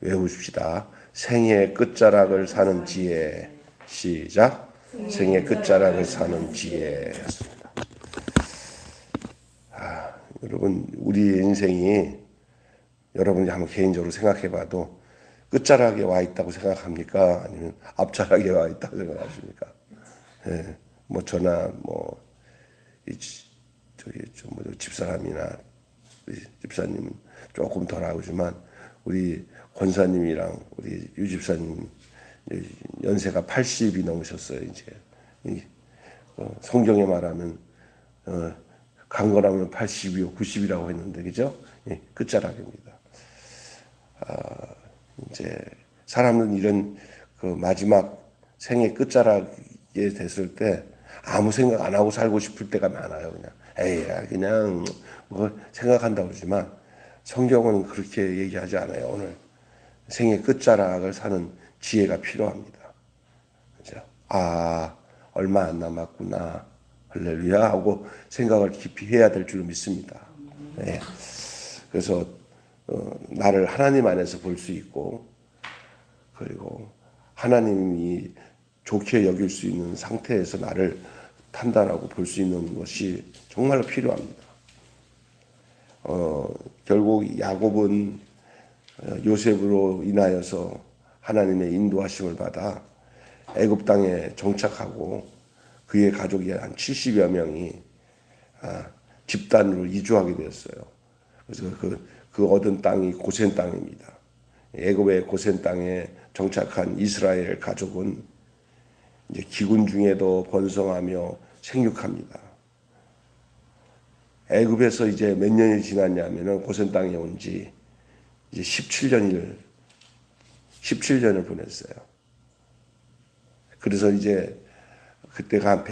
외우십시다. 생의 끝자락을 사는 지혜. 시작. 생의 끝자락을 사는 지혜였습니다. 여러분, 우리 인생이 여러분이 한번 개인적으로 생각해봐도 끝자락에 와 있다고 생각합니까? 아니면 앞자락에 와 있다고 생각하십니까? 예, 뭐 저나 집사람이나 집사님은 조금 덜 하지만 우리 권사님이랑 우리 유 집사님 연세가 80이 넘으셨어요. 이제 성경에 말하면 강건하면 80이요 90이라고 했는데 그죠? 예, 끝자락입니다. 이제 사람은 이런 그 마지막 생의 끝자락에 됐을 때 아무 생각 안 하고 살고 싶을 때가 많아요. 그냥 뭐 생각한다고 그러지만 성경은 그렇게 얘기하지 않아요. 오늘 생의 끝자락을 사는 지혜가 필요합니다. 그죠? 얼마 안 남았구나. 할렐루야 하고 생각을 깊이 해야 될 줄 믿습니다. 네. 그래서 나를 하나님 안에서 볼 수 있고 그리고 하나님이 좋게 여길 수 있는 상태에서 나를 판단하고 볼 수 있는 것이 정말로 필요합니다. 결국 야곱은 요셉으로 인하여서 하나님의 인도하심을 받아 애굽 땅에 정착하고 그의 가족이 한 70여 명이 집단으로 이주하게 되었어요. 그래서 그 얻은 땅이 고센 땅입니다. 애굽의 고센 땅에 정착한 이스라엘 가족은 이제 기근 중에도 번성하며 생육합니다. 애굽에서 이제 몇 년이 지났냐면은 고센 땅에 온 지 이제 17년을 보냈어요. 그래서 이제 그때가 한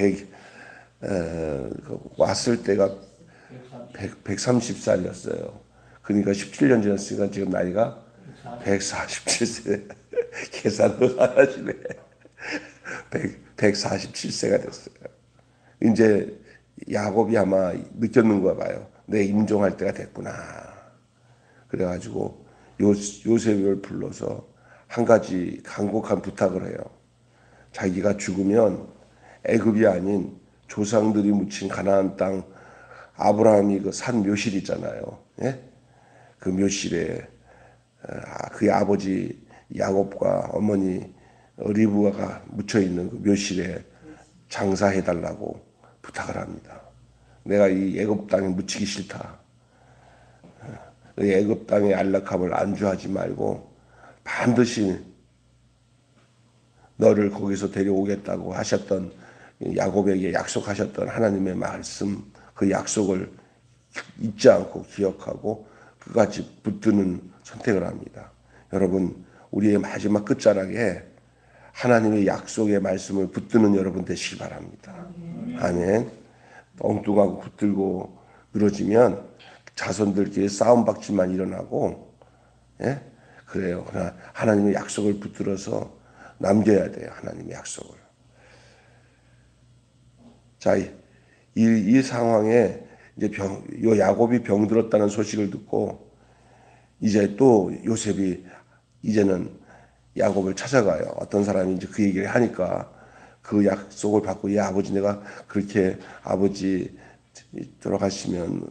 왔을 때가 130살이었어요. 그러니까 17년 지났으니까 지금 나이가 147세. 계산도 잘하시네. 147세가 됐어요. 이제 야곱이 아마 느꼈는가 봐요. 내 임종할 때가 됐구나. 그래가지고 요셉을 불러서 한 가지 간곡한 부탁을 해요. 자기가 죽으면 애굽이 아닌 조상들이 묻힌 가나안 땅 아브라함이 그 산 묘실 있잖아요. 예? 그 묘실에 그의 아버지 야곱과 어머니 리브가가 묻혀 있는 그 묘실에 장사해달라고 부탁을 합니다. 내가 이 애굽 땅에 묻히기 싫다. 애굽 땅의 안락함을 안주하지 말고 반드시 너를 거기서 데려오겠다고 하셨던 야곱에게 약속하셨던 하나님의 말씀 그 약속을 잊지 않고 기억하고 그같이 붙드는 선택을 합니다. 여러분 우리의 마지막 끝자락에 하나님의 약속의 말씀을 붙드는 여러분 되시기 바랍니다. 아멘. 엉뚱하고 붙들고 늘어지면 자손들끼리 싸움박질만 일어나고 예? 그래요. 그러나 하나님의 약속을 붙들어서 남겨야 돼요. 하나님의 약속을. 자, 이 상황에 이제 요 야곱이 병들었다는 소식을 듣고 이제 또 요셉이 이제는 야곱을 찾아가요. 어떤 사람이 이제 그 얘기를 하니까 그 약속을 받고 아버지 내가 그렇게 아버지 돌아가시면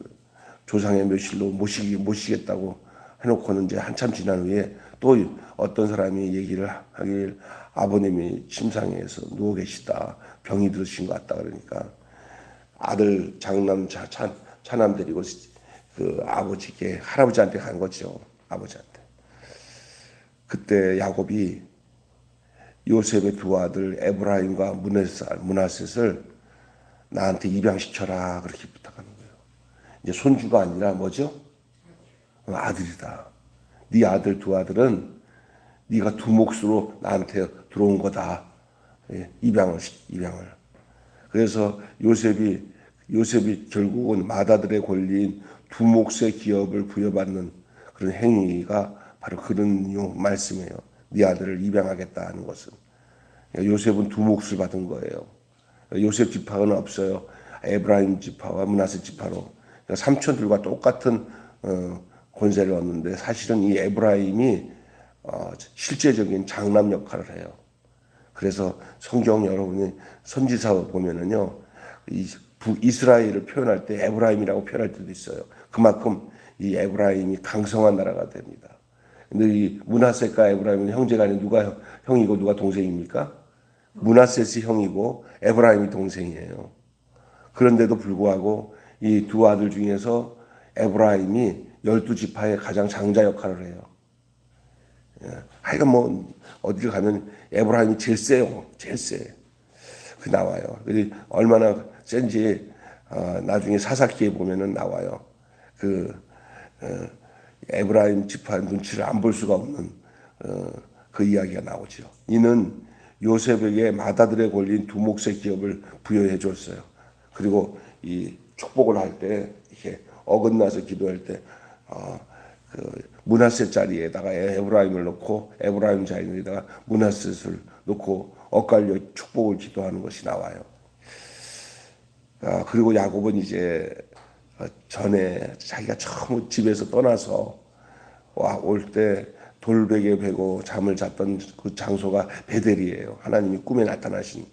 조상의 묘실로 모시겠다고 해놓고는 이제 한참 지난 후에 또 어떤 사람이 얘기를 하길 아버님이 침상에서 누워 계시다. 병이 들으신 것 같다. 그러니까 아들 장남 차남 데리고 그 아버지께 할아버지한테 간 거죠. 아버지한테. 그때 야곱이 요셉의 두 아들 에브라임과 므낫셋을 나한테 입양시켜라 그렇게 부탁하는 거예요. 이제 손주가 아니라 뭐죠? 아들이다. 네 아들 두 아들은 네가 두 몫으로 나한테 들어온 거다. 입양을. 그래서 요셉이 결국은 맏아들에 걸린 두 몫의 기업을 부여받는 그런 행위가 바로 그런 말씀이에요. 네 아들을 입양하겠다 하는 것은. 요셉은 두 몫을 받은 거예요. 요셉 지파는 없어요. 에브라임 지파와 므낫세 지파로. 삼촌들과 똑같은 권세를 얻는데 사실은 이 에브라임이 실제적인 장남 역할을 해요. 그래서 성경 여러분이 선지사 보면은요, 이스라엘을 표현할 때 에브라임이라고 표현할 때도 있어요. 그만큼 이 에브라임이 강성한 나라가 됩니다. 근데 이 므낫세과 에브라임은 형제가 아닌 누가 형이고 누가 동생입니까? 므낫셋이 형이고 에브라임이 동생이에요. 그런데도 불구하고 이 두 아들 중에서 에브라임이 12지파의 가장 장자 역할을 해요. 하여간 뭐 어디를 가면 에브라임이 제일 세요. 제일 세. 그 나와요. 얼마나 센지 나중에 사사기에 보면은 나와요. 에브라임 지파 눈치를 안 볼 수가 없는 그 이야기가 나오죠. 이는 요셉에게 맏아들에 걸린 두목새 기업을 부여해 줬어요. 그리고 이 축복을 할 때 이렇게 어긋나서 기도할 때 므낫세 자리에다가 에브라임을 놓고 에브라임 자리에다가 므낫셋을 놓고 엇갈려 축복을 기도하는 것이 나와요. 그리고 야곱은 이제 전에 자기가 처음 집에서 떠나서 올 때 돌베개 베고 잠을 잤던 그 장소가 베델이에요. 하나님이 꿈에 나타나신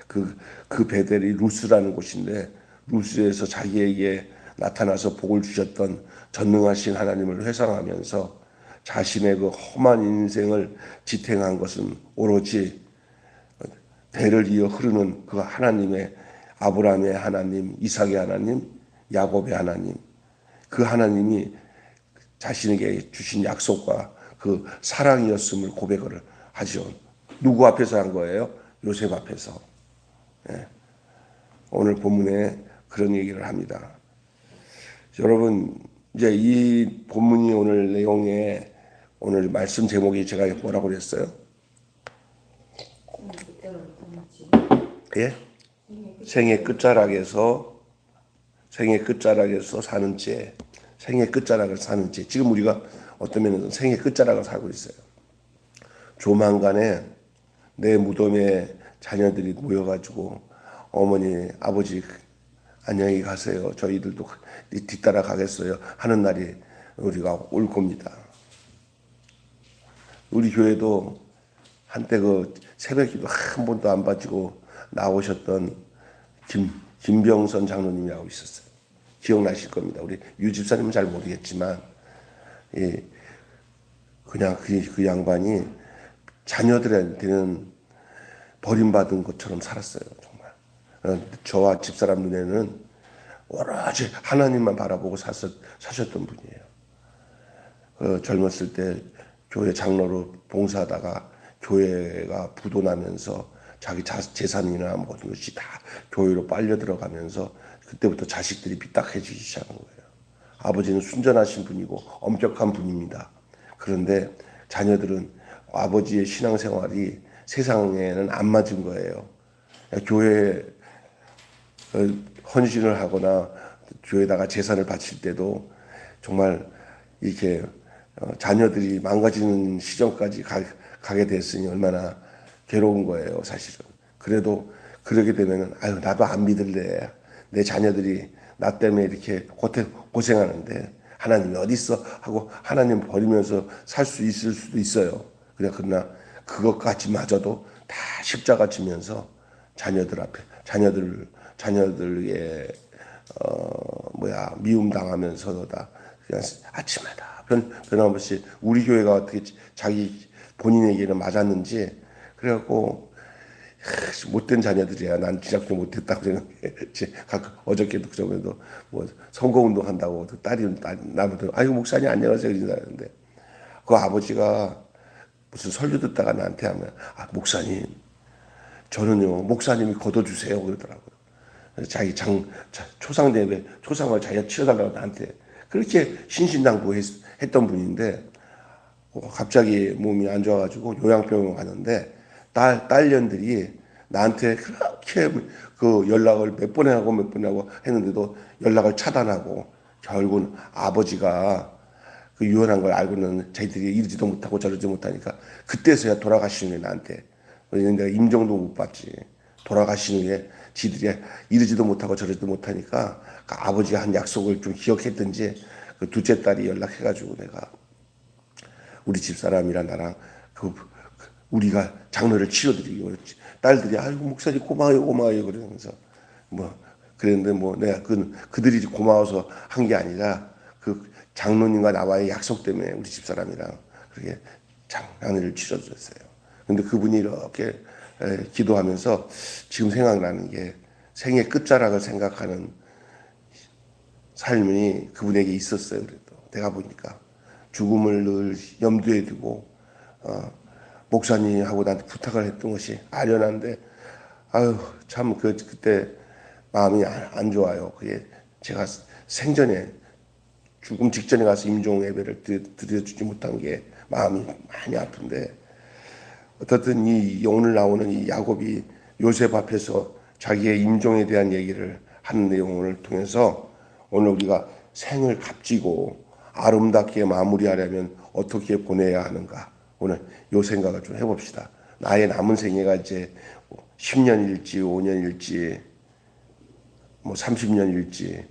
그 베델이 루스라는 곳인데, 루스에서 자기에게 나타나서 복을 주셨던 전능하신 하나님을 회상하면서 자신의 그 험한 인생을 지탱한 것은 오로지 대를 이어 흐르는 그 하나님의, 아브라함의 하나님, 이삭의 하나님, 야곱의 하나님, 그 하나님이 자신에게 주신 약속과 그 사랑이었음을 고백을 하죠. 누구 앞에서 한 거예요? 요셉 앞에서. 오늘 본문에 그런 얘기를 합니다. 여러분, 이제 이 본문이 오늘 내용에 오늘 말씀 제목이 제가 뭐라고 그랬어요? 예? 생의 끝자락에서 사는 죄, 생의 끝자락을 사는 죄. 지금 우리가 어떤 면에서 생의 끝자락을 살고 있어요. 조만간에 내 무덤에 자녀들이 모여가지고 어머니, 아버지 안녕히 가세요. 저희들도 뒤따라 가겠어요. 하는 날이 우리가 올 겁니다. 우리 교회도 한때 그 새벽기도 한 번도 안 빠지고 나오셨던 김병선 장로님이라고 있었어요. 기억나실 겁니다. 우리 유 집사님은 잘 모르겠지만, 그냥 그 양반이 자녀들한테는 버림받은 것처럼 살았어요. 정말. 저와 집사람 눈에는 오로지 하나님만 바라보고 사셨던 분이에요. 젊었을 때 교회 장로로 봉사하다가 교회가 부도나면서 자기 재산이나 모든 것이 다 교회로 빨려 들어가면서 그때부터 자식들이 삐딱해지기 시작한 거예요. 아버지는 순전하신 분이고 엄격한 분입니다. 그런데 자녀들은 아버지의 신앙생활이 세상에는 안 맞은 거예요. 교회에 헌신을 하거나 교회에다가 재산을 바칠 때도 정말 이렇게 자녀들이 망가지는 시점까지 가게 됐으니 얼마나 괴로운 거예요, 사실은. 그래도 그러게 되면은 나도 안 믿을래. 내 자녀들이 나 때문에 이렇게 고생하는데 하나님이 어디 있어 하고 하나님 버리면서 살 수 있을 수도 있어요. 그러나 그것까지마저도 다 십자가 지면서 자녀들 앞에 자녀들의 미움 당하면서도 다 그냥 아침마다 변함없이 우리 교회가 어떻게 자기 본인에게는 맞았는지 그래갖고 못된 자녀들이야. 난 진짜 그렇게 못했다고 생각해. 어저께도 저번에도 뭐 선거운동 한다고 딸이 나한테 아이고 목사님 안녕하세요 인사하는데 그 아버지가 무슨 설교 듣다가 나한테 하면 목사님 저는요 목사님이 걷어주세요 그러더라고요. 자기 초상을 자기가 치러달라고 나한테 그렇게 신신당부했던 분인데 갑자기 몸이 안 좋아가지고 요양병원 가는데 딸년들이 나한테 그렇게 그 연락을 몇 번 하고 했는데도 연락을 차단하고 결국은 아버지가 그 유언한 걸 알고는 자기들이 이러지도 못하고 저러지 못하니까 그때서야 돌아가신 후에 나한테 내가 임종도 못 받지. 돌아가신 후에 지들이 이러지도 못하고 저러지도 못하니까 그 아버지가 한 약속을 좀 기억했든지 그 둘째 딸이 연락해가지고 내가 우리 집사람이랑 나랑 우리가 장로를 치러드리고 딸들이 아이고 목사님 고마워요 고마워요 그러면서 뭐 그랬는데 뭐 내가 그들이 고마워서 한 게 아니라 그 장로님과 나와의 약속 때문에 우리 집사람이랑 그렇게 장례를 치러드렸어요. 근데 그분이 이렇게 기도하면서 지금 생각나는 게 생의 끝자락을 생각하는 삶이 그분에게 있었어요. 그래도 내가 보니까 죽음을 늘 염두에 두고 목사님하고 나한테 부탁을 했던 것이 아련한데 아유 참 그때 마음이 안 좋아요. 그게 제가 생전에 죽음 직전에 가서 임종 예배를 드려주지 못한 게 마음이 많이 아픈데 어떻든 이 오늘 나오는 이 야곱이 요셉 앞에서 자기의 임종에 대한 얘기를 하는 내용을 통해서 오늘 우리가 생을 값지고 아름답게 마무리하려면 어떻게 보내야 하는가 오늘 요 생각을 좀 해봅시다. 나의 남은 생애가 이제 10년일지 5년일지 뭐 30년일지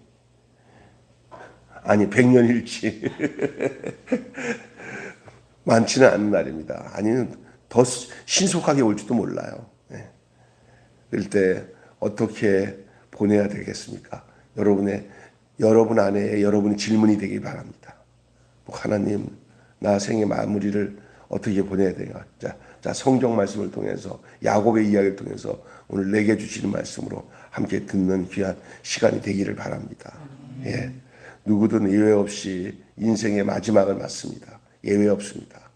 아니 100년일지 많지는 않은 날입니다. 아니면 더 신속하게 올지도 몰라요. 그럴 때 어떻게 보내야 되겠습니까? 여러분 안에 여러분의 질문이 되길 바랍니다. 하나님, 나 생의 마무리를 어떻게 보내야 되냐? 자, 성경 말씀을 통해서 야곱의 이야기를 통해서 오늘 내게 주시는 말씀으로 함께 듣는 귀한 시간이 되기를 바랍니다. 예, 누구든 예외 없이 인생의 마지막을 맞습니다. 예외 없습니다.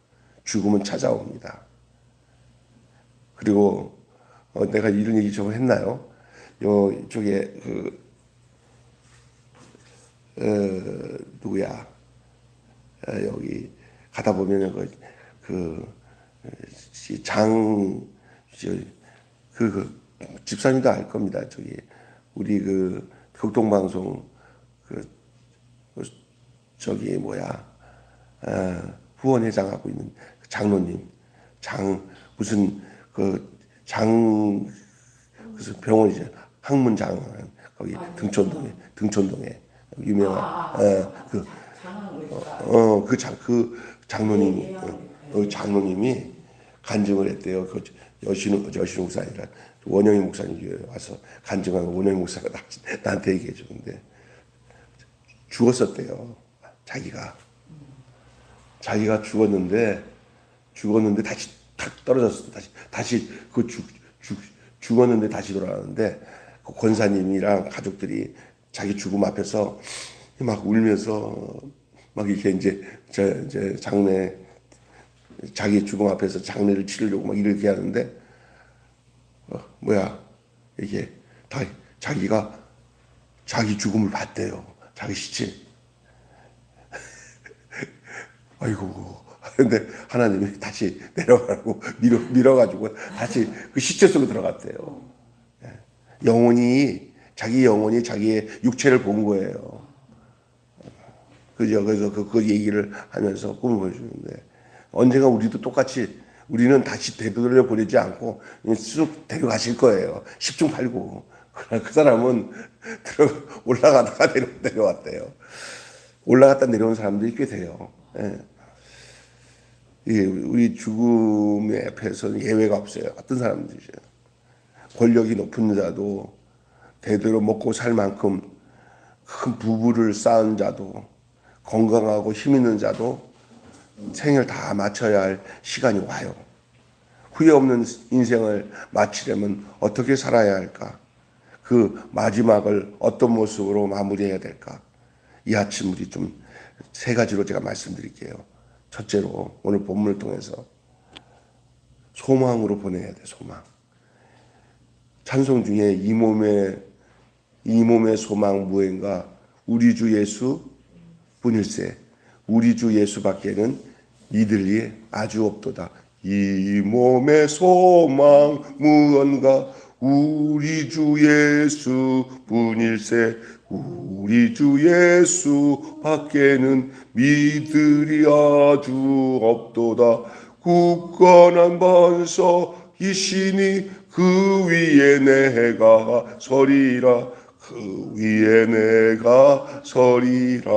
죽음은 찾아옵니다. 그리고 내가 이런 얘기 좀 했나요? 이쪽에 누구야? 여기 가다 보면은 집사님도 알 겁니다. 저기 우리 극동방송 저기 후원회장 하고 있는 장로님 무슨 무슨 병원이죠. 항문장 거기 등촌동에 유명한 장로님이 간증을 했대요. 여신우 목사님이란 원영희 목사님 와서 간증한 원영희 목사가 나한테 얘기해 주는데 죽었었대요. 자기가 죽었는데 다시 탁 떨어졌어. 다시 죽었는데 다시 돌아가는데 그 권사님이랑 가족들이 자기 죽음 앞에서 막 울면서 막 이렇게 이제 장례 자기 죽음 앞에서 장례를 치르려고 막 이렇게 하는데 이게 다 자기가 자기 죽음을 봤대요. 자기 시체. 아이고. 근데 하나님이 다시 내려가고 밀어가지고 다시 그 시체 속으로 들어갔대요. 자기 영혼이 자기의 육체를 본 거예요. 그래서 그 얘기를 하면서 꿈을 보여주는데 언젠가 우리도 똑같이 우리는 다시 되돌려 보내지 않고 쑥 데려가실 거예요. 10중 8구. 그 사람은 올라가다가 내려왔대요. 올라갔다 내려온 사람들이 꽤 돼요. 우리 죽음의 앞에서는 예외가 없어요. 어떤 사람들이죠. 권력이 높은 자도 대대로 먹고 살 만큼 큰 부부를 쌓은 자도 건강하고 힘 있는 자도 생을 다 마쳐야 할 시간이 와요. 후회 없는 인생을 마치려면 어떻게 살아야 할까? 그 마지막을 어떤 모습으로 마무리해야 될까? 이 아침 우리 좀 세 가지로 제가 말씀드릴게요. 첫째로 오늘 본문을 통해서 소망으로 보내야 돼. 소망. 찬송 중에 이 몸의 소망 무엇인가? 우리 주 예수 뿐일세. 우리 주 예수밖에는 믿을 리 아주 없도다. 이 몸의 소망 무언가? 우리 주 예수 뿐일세. 우리 주 예수 밖에는 믿으리 아주 없도다. 굳건한 반석이시니 그 위에 내가 서리라. 그 위에 내가 서리라.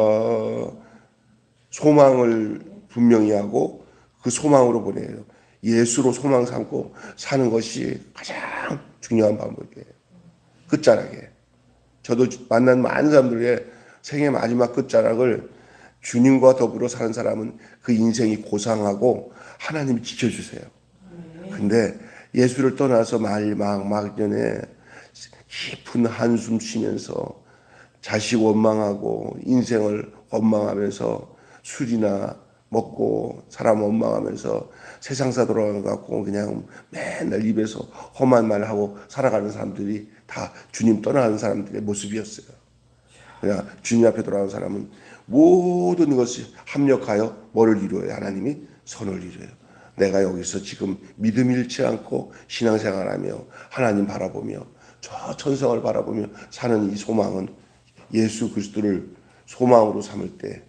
소망을 분명히 하고 그 소망으로 보내요. 예수로 소망 삼고 사는 것이 가장 중요한 방법이에요. 끝자락에. 저도 만난 많은 사람들의 생애 마지막 끝자락을 주님과 더불어 사는 사람은 그 인생이 고상하고 하나님이 지켜주세요. 근데 예수를 떠나서 막년에 깊은 한숨 쉬면서 자식 원망하고 인생을 원망하면서 술이나 먹고 사람 원망하면서 세상사 돌아가고 그냥 맨날 입에서 험한 말 하고 살아가는 사람들이 다 주님 떠나는 사람들의 모습이었어요. 그냥 주님 앞에 돌아가는 사람은 모든 것이 합력하여 뭐를 이루어요? 하나님이 선을 이루어요. 내가 여기서 지금 믿음 잃지 않고 신앙생활하며 하나님 바라보며 저 천성을 바라보며 사는 이 소망은 예수 그리스도를 소망으로 삼을 때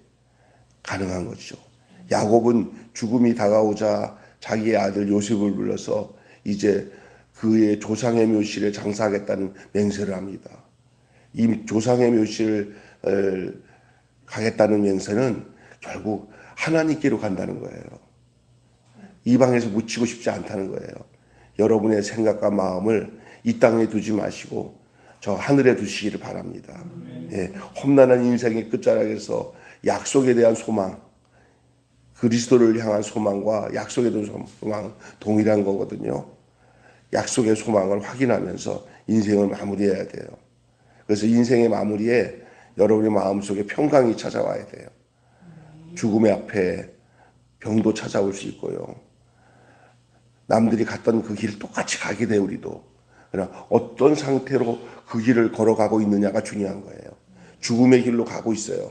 가능한 것이죠. 야곱은 죽음이 다가오자 자기의 아들 요셉을 불러서 이제 그의 조상의 묘실에 장사하겠다는 맹세를 합니다. 이 조상의 묘실을 가겠다는 맹세는 결국 하나님께로 간다는 거예요. 이방에서 묻히고 싶지 않다는 거예요. 여러분의 생각과 마음을 이 땅에 두지 마시고 저 하늘에 두시기를 바랍니다. 예, 험난한 인생의 끝자락에서 약속에 대한 소망, 그리스도를 향한 소망과 약속에 대한 소망 동일한 거거든요. 약속의 소망을 확인하면서 인생을 마무리해야 돼요. 그래서 인생의 마무리에 여러분의 마음속에 평강이 찾아와야 돼요. 죽음의 앞에 병도 찾아올 수 있고요. 남들이 갔던 그 길을 똑같이 가게 돼 우리도. 그러나 어떤 상태로 그 길을 걸어가고 있느냐가 중요한 거예요. 죽음의 길로 가고 있어요.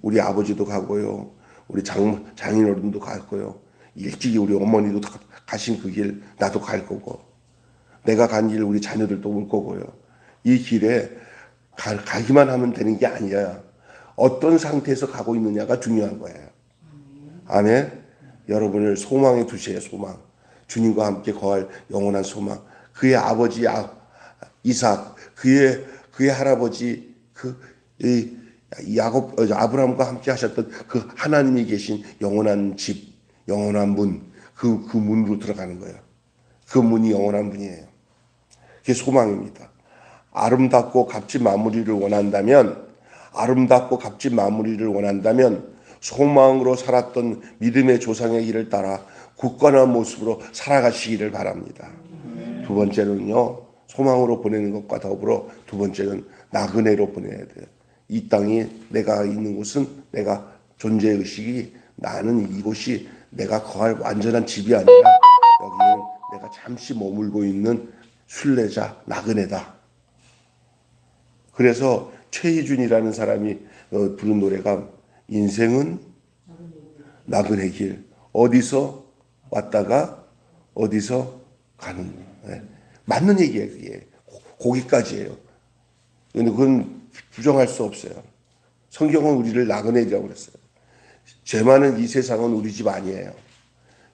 우리 아버지도 가고요. 우리 장인어른도 가고요. 일찍이 우리 어머니도 가신 그 길 나도 갈 거고. 내가 간 길 우리 자녀들도 올 거고요. 이 길에 가기만 하면 되는 게 아니라 어떤 상태에서 가고 있느냐가 중요한 거예요. 아멘. 여러분을 소망에 두세요. 소망. 주님과 함께 거할 영원한 소망. 그의 아버지 이삭, 그의 할아버지 아브라함과 함께 하셨던 그 하나님이 계신 영원한 집, 영원한 문, 그 문으로 들어가는 거예요. 그 문이 영원한 문이에요. 그게 소망입니다. 아름답고 값진 마무리를 원한다면 소망으로 살았던 믿음의 조상의 길을 따라 굳건한 모습으로 살아가시기를 바랍니다. 두 번째는요, 소망으로 보내는 것과 더불어 두 번째는 나그네로 보내야 돼요. 이 땅이 내가 있는 곳은 내가 존재의식이 나는 이곳이 내가 거할 완전한 집이 아니라 여기는 내가 잠시 머물고 있는 순례자, 나그네다. 그래서 최희준이라는 사람이 부른 노래가 인생은 나그네 길. 어디서 왔다가 어디서 가는 거예요. 맞는 얘기예요. 그게. 거기까지예요. 그런데 그건 부정할 수 없어요. 성경은 우리를 나그네라고 그랬어요. 죄 많은 이 세상은 우리 집 아니에요.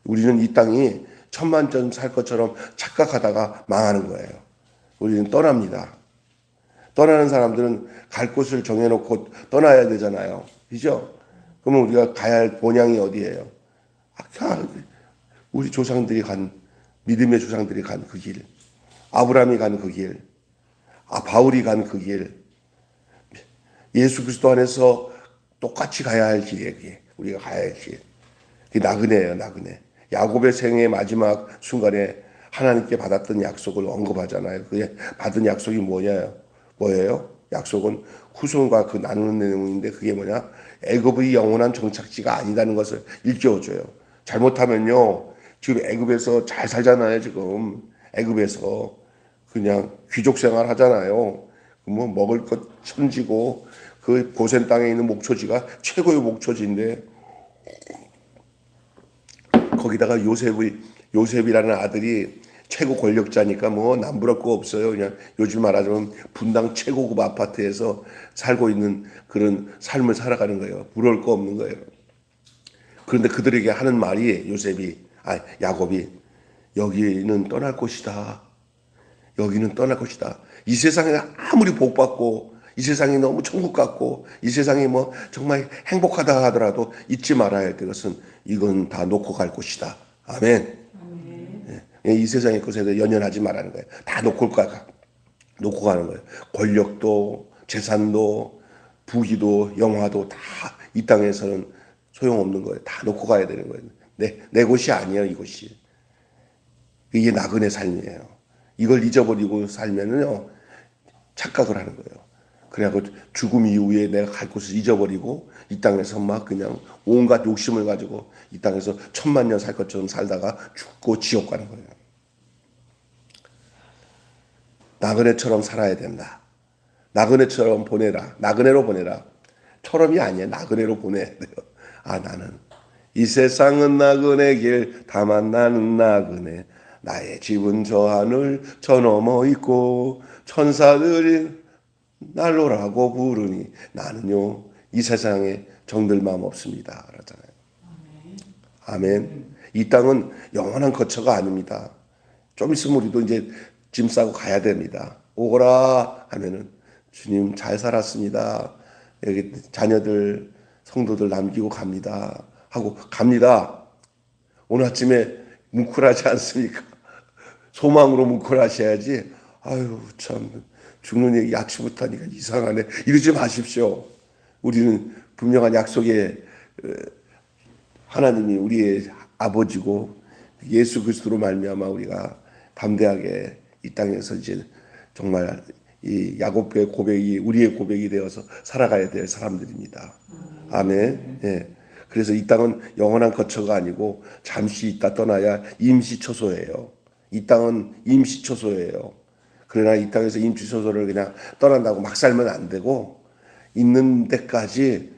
우리는 이 땅이 천만전 살 것처럼 착각하다가 망하는 거예요. 우리는 떠납니다. 떠나는 사람들은 갈 곳을 정해놓고 떠나야 되잖아요. 그죠? 그러면 우리가 가야 할 본향이 어디예요? 아까 우리 조상들이 믿음의 조상들이 간 그 길, 아브라함이 간 그 길, 바울이 간 그 길, 예수 그리스도 안에서 똑같이 가야 할 길이에요. 그게 우리가 가야 할 길. 그게 나그네예요, 나그네. 야곱의 생애 마지막 순간에 하나님께 받았던 약속을 언급하잖아요. 그게 받은 약속이 뭐예요? 약속은 후손과 그 나누는 내용인데 그게 뭐냐? 애굽의 영원한 정착지가 아니라는 것을 일깨워줘요. 잘못하면요, 지금 애굽에서 잘 살잖아요. 지금 애굽에서 그냥 귀족 생활 하잖아요. 뭐 먹을 것 천지고 그 고센 땅에 있는 목초지가 최고의 목초지인데 거기다가 요셉이라는 아들이 최고 권력자니까 뭐 남부랄 거 없어요. 그냥 요즘 말하자면 분당 최고급 아파트에서 살고 있는 그런 삶을 살아가는 거예요. 부러울 거 없는 거예요. 그런데 그들에게 하는 말이 야곱이 여기는 떠날 곳이다. 여기는 떠날 곳이다. 이 세상에 아무리 복받고 이 세상이 너무 천국 같고 이 세상이 뭐 정말 행복하다 하더라도 잊지 말아야 할 것은 이건 다 놓고 갈 곳이다. 아멘. 이 세상의 것에 대해 연연하지 말라는 거예요. 다 놓고 가는 거예요. 권력도 재산도 부귀도 영화도 다 이 땅에서는 소용없는 거예요. 다 놓고 가야 되는 거예요. 내 곳이 아니에요, 이곳이. 이게 나그네 삶이에요. 이걸 잊어버리고 살면은요, 착각을 하는 거예요. 그래갖고 죽음 이후에 내가 갈 곳을 잊어버리고 이 땅에서 막 그냥 온갖 욕심을 가지고 이 땅에서 1000만 년 살 것처럼 살다가 죽고 지옥 가는 거예요. 나그네처럼 살아야 된다. 나그네처럼 보내라. 나그네로 보내라. 처럼이 아니야. 나그네로 보내야 돼요. 아, 나는 이 세상은 나그네 길 다만 나는 나그네. 나의 집은 저 하늘 저 너머 있고 천사들이 날로라고 부르니 나는요 이 세상에 정들 마음 없습니다. 그러잖아요. 아멘. 이 땅은 영원한 거처가 아닙니다. 좀 있으면 우리도 이제 짐 싸고 가야 됩니다. 오거라 하면은 주님 잘 살았습니다. 여기 자녀들 성도들 남기고 갑니다. 하고 갑니다. 오늘 아침에 뭉클하지 않습니까? 소망으로 뭉클하셔야지. 아유 참 죽는 얘기 아침부터 하니까 이상하네. 이러지 마십시오. 우리는 분명한 약속에 하나님이 우리의 아버지고 예수 그리스도로 말미암아 우리가 담대하게 이 땅에서 이제 정말 이 야곱의 고백이 우리의 고백이 되어서 살아가야 될 사람들입니다. 아멘. 예. 그래서 이 땅은 영원한 거처가 아니고 잠시 있다 떠나야 임시초소예요. 이 땅은 임시초소예요. 그러나 이 땅에서 임시초소를 그냥 떠난다고 막 살면 안 되고 있는 데까지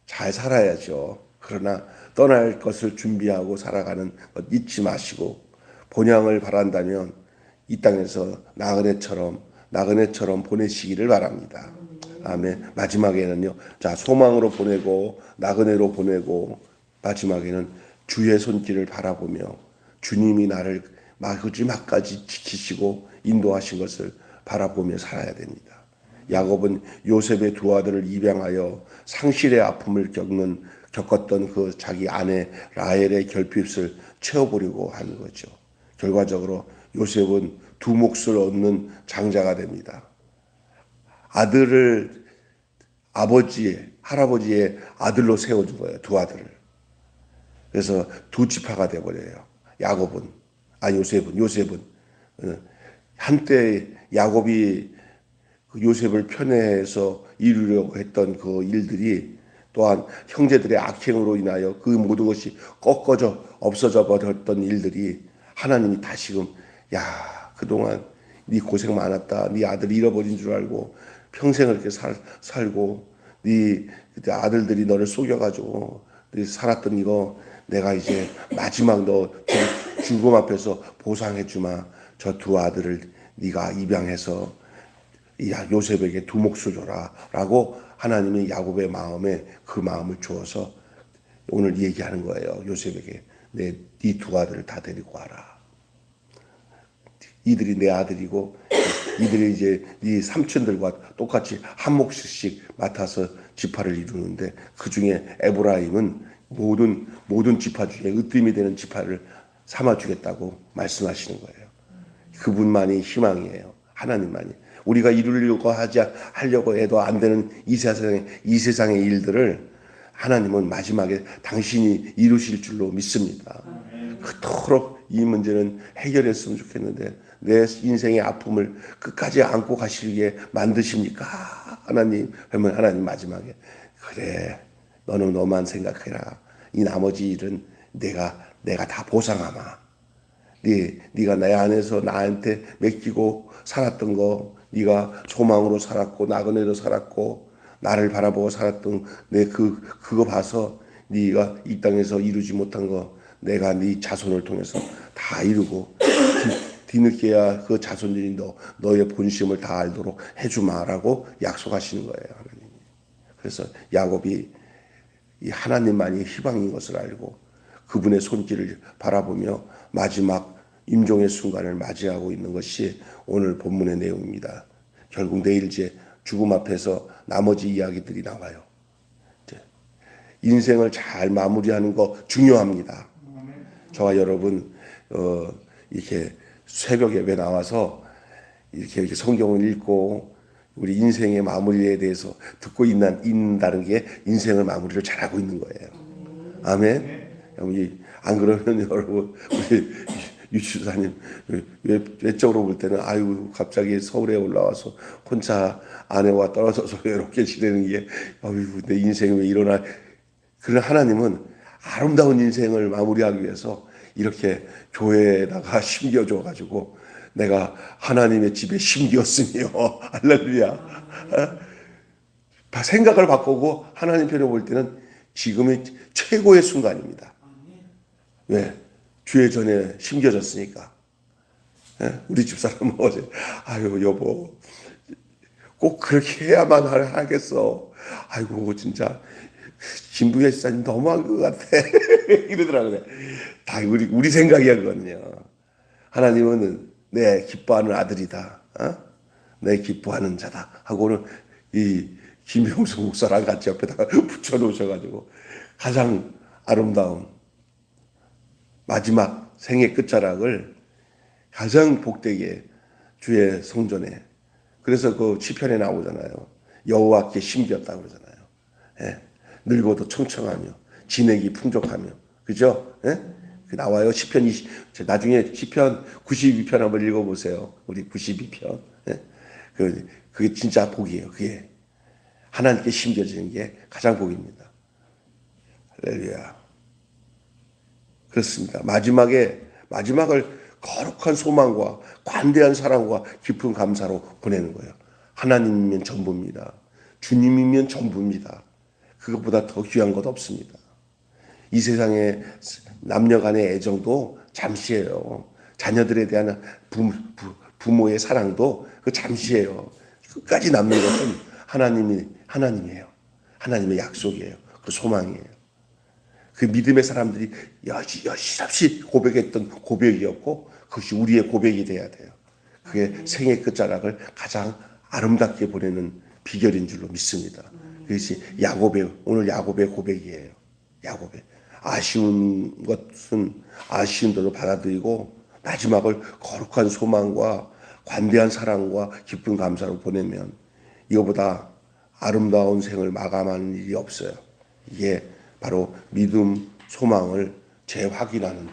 잘 살아야죠. 그러나 떠날 것을 준비하고 살아가는 것 잊지 마시고 본향을 바란다면 이 땅에서 나그네처럼 보내시기를 바랍니다. 아멘. 마지막에는요. 자, 소망으로 보내고 나그네로 보내고 마지막에는 주의 손길을 바라보며 주님이 나를 마지막까지 지키시고 인도하신 것을 바라보며 살아야 됩니다. 야곱은 요셉의 두 아들을 입양하여 상실의 아픔을 겪었던 그 자기 아내 라헬의 결핍을 채워보려고 하는 거죠. 결과적으로 요셉은 두 몫을 얻는 장자가 됩니다. 아들을 할아버지의 아들로 세워준 거예요. 두 아들을. 그래서 두 지파가 돼버려요. 요셉은 한때 야곱이 요셉을 편애해서 이루려고 했던 그 일들이 또한 형제들의 악행으로 인하여 그 모든 것이 꺾어져 없어져 버렸던 일들이 하나님이 다시금 그동안 네 고생 많았다. 네 아들 잃어버린 줄 알고 평생을 이렇게 살고 네 아들들이 너를 속여가지고 네 살았던 이거 내가 이제 마지막 너 죽음 앞에서 보상해 주마. 저 두 아들을 네가 입양해서 요셉에게 두 몫을 줘라 라고 하나님이 야곱의 마음에 그 마음을 주어서 오늘 얘기하는 거예요. 요셉에게 네 두 아들을 다 데리고 와라. 이들이 내 아들이고 이들이 이제 네 삼촌들과 똑같이 한 몫씩 맡아서 지파를 이루는데 그 중에 에브라임은 모든 지파 중에 으뜸이 되는 지파를 삼아주겠다고 말씀하시는 거예요. 그분만이 희망이에요. 하나님만이. 우리가 이루려고 하려고 해도 안 되는 이 세상의 일들을 하나님은 마지막에 당신이 이루실 줄로 믿습니다. 그토록 이 문제는 해결했으면 좋겠는데 내 인생의 아픔을 끝까지 안고 가시기에 만드십니까? 하나님. 그러면 하나님 마지막에 그래 너는 너만 생각해라. 이 나머지 일은 내가 다 보상하마. 네가 내 안에서 나한테 맡기고 살았던 거 네가 소망으로 살았고 나그네로 살았고 나를 바라보고 살았던 내 그거 봐서 네가 이 땅에서 이루지 못한 거 내가 네 자손을 통해서 다 이루고 뒤늦게야 그 자손들이 너의 본심을 다 알도록 해주마라고 약속하시는 거예요. 하나님. 그래서 야곱이 이 하나님만이 희망인 것을 알고 그분의 손길을 바라보며 마지막 임종의 순간을 맞이하고 있는 것이 오늘 본문의 내용입니다. 결국 내일 이제 죽음 앞에서 나머지 이야기들이 나와요. 인생을 잘 마무리하는 거 중요합니다. 저와 여러분 이렇게 새벽 예배 나와서 이렇게 성경을 읽고 우리 인생의 마무리에 대해서 듣고 있다는 게 인생을 마무리를 잘하고 있는 거예요. 아멘. 안 그러면 여러분 우리 유추사님 외적으로 볼 때는 아유 갑자기 서울에 올라와서 혼자 아내와 떨어져서 외롭게 지내는 게 아유 내 인생이 왜 이러나. 그런 하나님은 아름다운 인생을 마무리하기 위해서 이렇게 교회에다가 심겨줘 가지고 내가 하나님의 집에 심기었으며 할렐루야. 생각을 바꾸고 하나님 편에 볼 때는 지금이 최고의 순간입니다. 왜? 주의 전에 심겨졌으니까. 우리 집사람은 어제 아유 여보 꼭 그렇게 해야만 하겠어. 아이고 진짜 김부혜 집사님 너무한 것 같아. 이러더라고요. 다 우리 생각이야 그거는요. 하나님은 내 기뻐하는 아들이다. 내 기뻐하는 자다. 하고는 이 김병수 목사랑 같이 옆에다가 붙여놓으셔가지고 가장 아름다운 마지막 생의 끝자락을 가장 복되게 주의 성전에 그래서 그 시편에 나오잖아요. 여호와께 심겼다 그러잖아요. 예. 늙어도 청청하며 진액이 풍족하며 그죠? 예? 나와요. 시편 20 나중에 시편 92편 한번 읽어보세요. 우리 92편. 예? 그게 진짜 복이에요. 그게 하나님께 심겨지는 게 가장 복입니다. 할렐루야. 그렇습니다. 마지막을 거룩한 소망과 관대한 사랑과 깊은 감사로 보내는 거예요. 하나님이면 전부입니다. 주님이면 전부입니다. 그것보다 더 귀한 것 없습니다. 이 세상의 남녀 간의 애정도 잠시예요. 자녀들에 대한 부모의 사랑도 그 잠시예요. 끝까지 남는 것은 하나님이에요. 하나님의 약속이에요. 그 소망이에요. 그 믿음의 사람들이 여실없이 고백했던 고백이었고 그것이 우리의 고백이 돼야 돼요. 그게 생의 끝자락을 가장 아름답게 보내는 비결인 줄로 믿습니다. 그것이 오늘 야곱의 고백이에요. 야곱의 아쉬운 것은 아쉬운 대로 받아들이고 마지막을 거룩한 소망과 관대한 사랑과 깊은 감사로 보내면 이거보다 아름다운 생을 마감하는 일이 없어요. 이게 바로 믿음, 소망을 재확인하는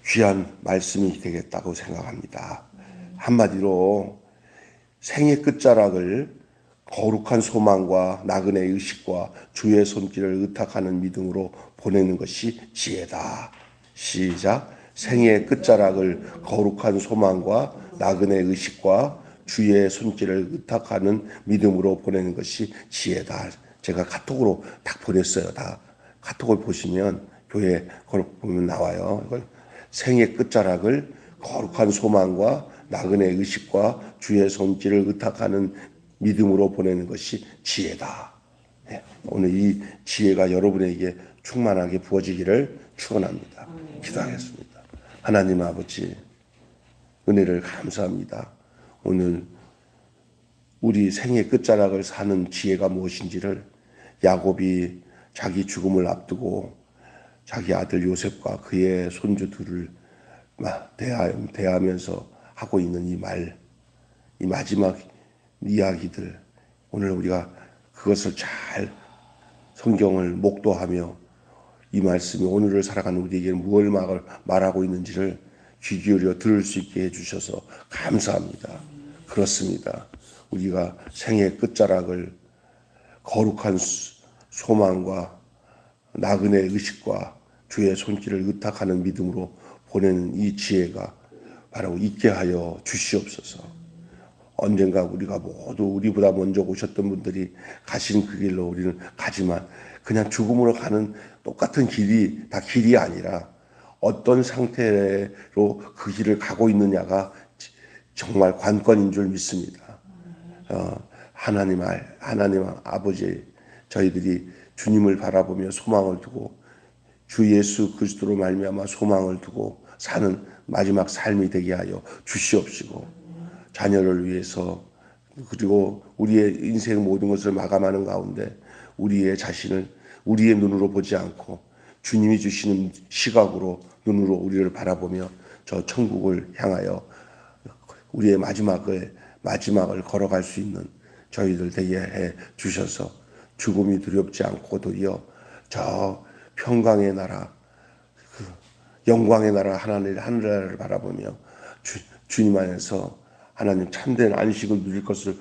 귀한 말씀이 되겠다고 생각합니다. 한마디로 생의 끝자락을 거룩한 소망과 나그네 의식과 주의 손길을 의탁하는 믿음으로 보내는 것이 지혜다. 시작. 생의 끝자락을 거룩한 소망과 나그네 의식과 주의 손길을 의탁하는 믿음으로 보내는 것이 지혜다. 제가 카톡으로 딱 보냈어요. 다 카톡을 보시면 교회 그걸 보면 나와요. 이걸 생의 끝자락을 거룩한 소망과 나그네 의식과 주의 손길을 의탁하는 믿음으로 보내는 것이 지혜다. 네. 오늘 이 지혜가 여러분에게 충만하게 부어지기를 축원합니다. 기도하겠습니다. 하나님 아버지 은혜를 감사합니다. 오늘 우리 생의 끝자락을 사는 지혜가 무엇인지를 야곱이 자기 죽음을 앞두고 자기 아들 요셉과 그의 손주들을 대하면서 하고 있는 이 마지막 이야기들 오늘 우리가 그것을 잘 성경을 목도하며 이 말씀이 오늘을 살아가는 우리에게 무엇을 말하고 있는지를 귀 기울여 들을 수 있게 해주셔서 감사합니다. 그렇습니다. 우리가 생의 끝자락을 거룩한 소망과 나그네 의식과 주의 손길을 의탁하는 믿음으로 보내는 이 지혜가 바로 있게 하여 주시옵소서. 언젠가 우리가 모두 우리보다 먼저 오셨던 분들이 가신 그 길로 우리는 가지만 그냥 죽음으로 가는 똑같은 길이 다 길이 아니라 어떤 상태로 그 길을 가고 있느냐가 정말 관건인 줄 믿습니다. 하나님 아버지 저희들이 주님을 바라보며 소망을 두고 주 예수 그리스도로 말미암아 소망을 두고 사는 마지막 삶이 되게 하여 주시옵시고 자녀를 위해서 그리고 우리의 인생 모든 것을 마감하는 가운데 우리의 자신을 우리의 눈으로 보지 않고 주님이 주시는 시각으로 눈으로 우리를 바라보며 저 천국을 향하여 우리의 마지막을 걸어갈 수 있는 저희들 되게 해 주셔서 죽음이 두렵지 않고 도리어 저 평강의 나라, 영광의 나라 하늘나라를 바라보며 주님 안에서 하나님 참된 안식을 누릴 것을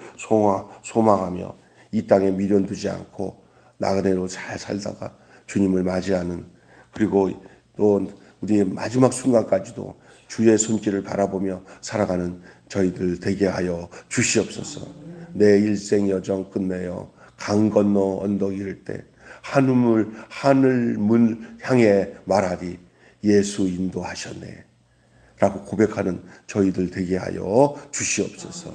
소망하며 이 땅에 미련두지 않고 나그네로 잘 살다가 주님을 맞이하는, 그리고 또 우리의 마지막 순간까지도 주의 손길을 바라보며 살아가는 저희들 되게 하여 주시옵소서. 내 일생 여정 끝내어 강 건너 언덕 이를 때 하늘 문 향해 말하리 예수 인도하셨네 라고 고백하는 저희들 되게 하여 주시옵소서.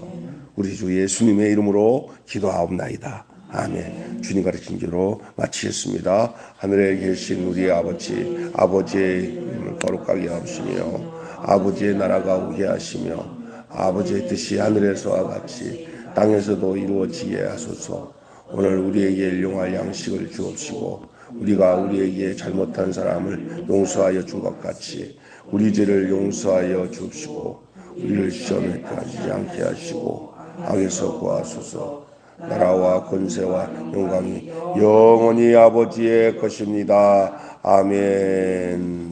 우리 주 예수님의 이름으로 기도하옵나이다. 아멘. 주님 가르친 대로 마치겠습니다. 하늘에 계신 우리 아버지의 이름을 거룩하게 하시며 아버지의 나라가 오게 하시며 아버지의 뜻이 하늘에서와 같이 땅에서도 이루어지게 하소서. 오늘 우리에게 일용할 양식을 주옵시고 우리가 우리에게 잘못한 사람을 용서하여 준 것 같이 우리 죄를 용서하여 주옵시고 우리를 시험에 빠지지 않게 하시고 악에서 구하소서. 나라와 권세와 영광이 영원히 아버지의 것입니다. 아멘.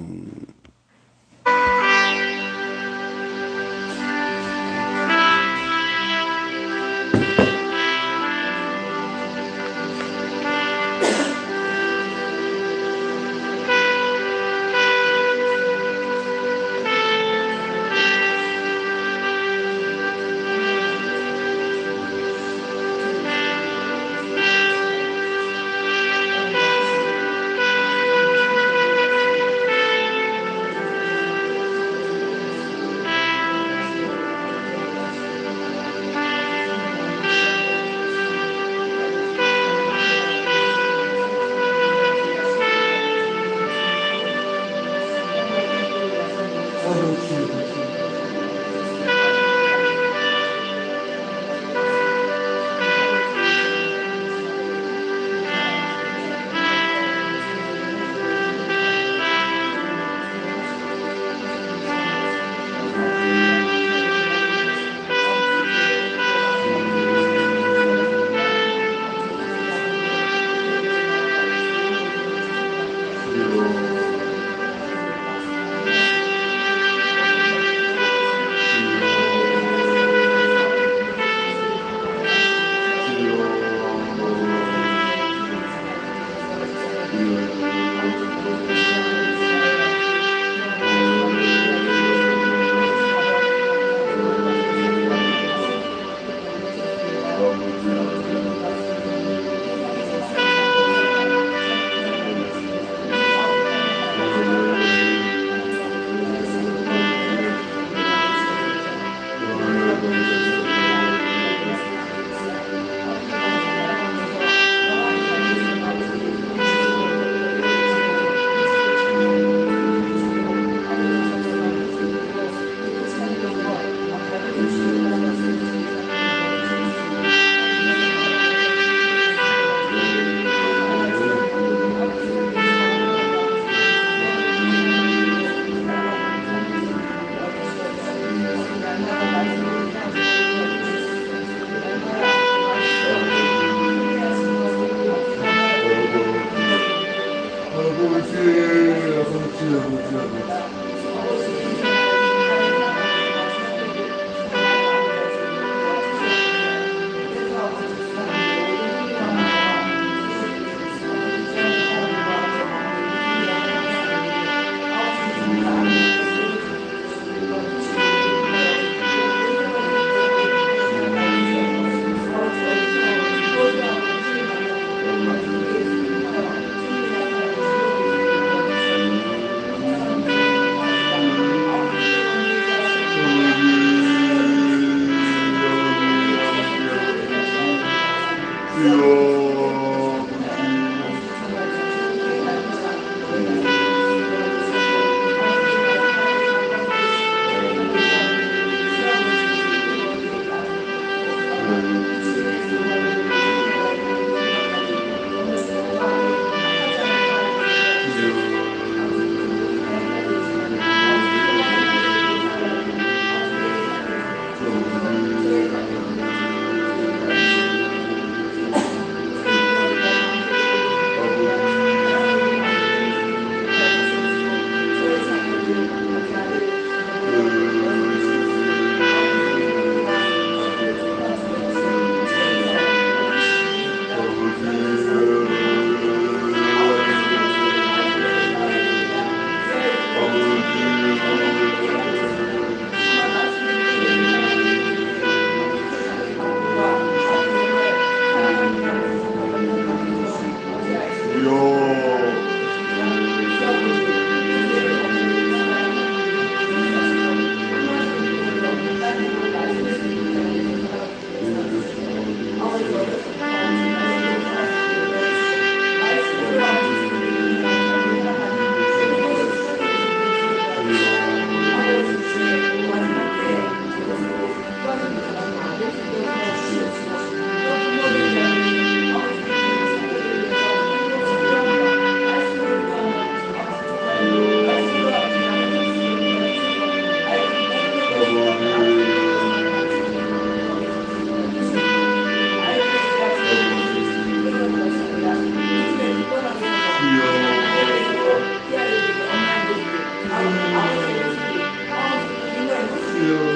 주여